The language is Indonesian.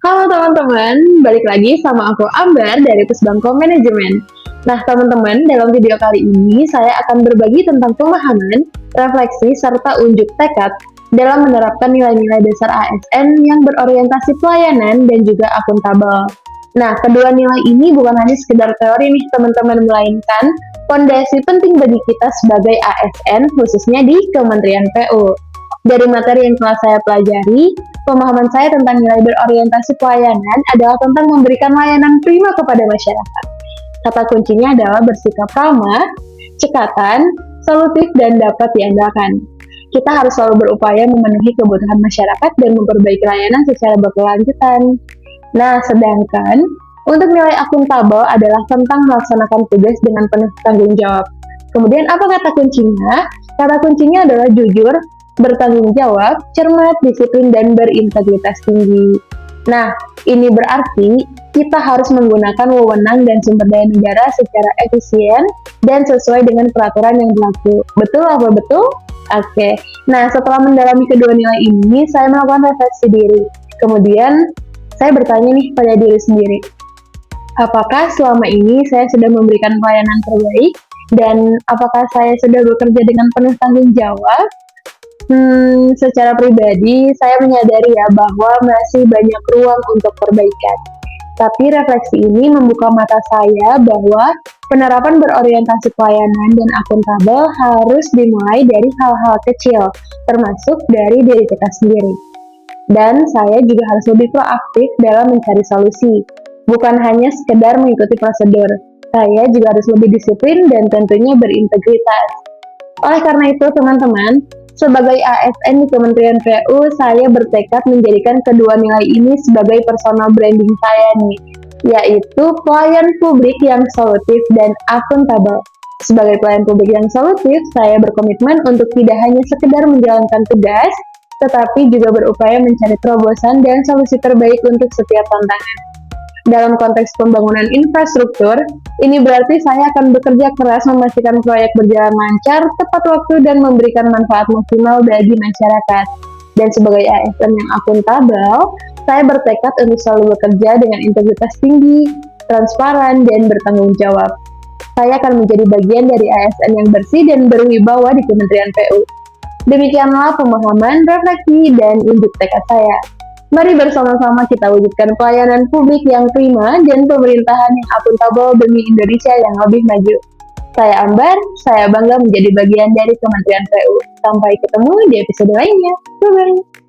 Halo teman-teman, balik lagi sama aku Ambar dari Pusbangko Manajemen. Nah teman-teman, dalam video kali ini saya akan berbagi tentang pemahaman, refleksi, serta unjuk tekad dalam menerapkan nilai-nilai dasar ASN yang berorientasi pelayanan dan juga akuntabel. Nah, kedua nilai ini bukan hanya sekedar teori nih teman-teman, melainkan fondasi penting bagi kita sebagai ASN, khususnya di Kementerian PU. Dari materi yang telah saya pelajari, pemahaman saya tentang nilai berorientasi pelayanan adalah tentang memberikan layanan prima kepada masyarakat. Kata kuncinya adalah bersikap ramah, cekatan, solutif, dan dapat diandalkan. Kita harus selalu berupaya memenuhi kebutuhan masyarakat dan memperbaiki layanan secara berkelanjutan. Nah, sedangkan untuk nilai akuntabel adalah tentang melaksanakan tugas dengan penuh tanggung jawab. Kemudian apa kata kuncinya? Kata kuncinya adalah jujur, bertanggung jawab, cermat, disiplin, dan berintegritas tinggi. Nah, ini berarti kita harus menggunakan wewenang dan sumber daya negara secara efisien dan sesuai dengan peraturan yang berlaku. Betul apa betul? Oke. Nah, setelah mendalami kedua nilai ini, saya melakukan refleksi diri. Kemudian, saya bertanya nih pada diri sendiri, apakah selama ini saya sudah memberikan pelayanan terbaik? Dan apakah saya sudah bekerja dengan penuh tanggung jawab? Secara pribadi, saya menyadari ya bahwa masih banyak ruang untuk perbaikan. Tapi refleksi ini membuka mata saya bahwa penerapan berorientasi pelayanan dan akuntabel harus dimulai dari hal-hal kecil, termasuk dari diri kita sendiri. Dan saya juga harus lebih proaktif dalam mencari solusi, bukan hanya sekedar mengikuti prosedur. Saya juga harus lebih disiplin dan tentunya berintegritas. Oleh karena itu, teman-teman, sebagai ASN di Kementerian PU, saya bertekad menjadikan kedua nilai ini sebagai personal branding saya nih, yaitu pelayan publik yang solutif dan akuntabel. Sebagai pelayan publik yang solutif, saya berkomitmen untuk tidak hanya sekedar menjalankan tugas, tetapi juga berupaya mencari terobosan dan solusi terbaik untuk setiap tantangan. Dalam konteks pembangunan infrastruktur, ini berarti saya akan bekerja keras memastikan proyek berjalan lancar, tepat waktu, dan memberikan manfaat maksimal bagi masyarakat. Dan sebagai ASN yang akuntabel, saya bertekad untuk selalu bekerja dengan integritas tinggi, transparan, dan bertanggung jawab. Saya akan menjadi bagian dari ASN yang bersih dan berwibawa di Kementerian PU. Demikianlah pemahaman, refleksi, dan unjuk tekad saya. Mari bersama-sama kita wujudkan pelayanan publik yang prima dan pemerintahan yang akuntabel demi Indonesia yang lebih maju. Saya Ambar, saya bangga menjadi bagian dari Kementerian PU. Sampai ketemu di episode lainnya. Bye-bye.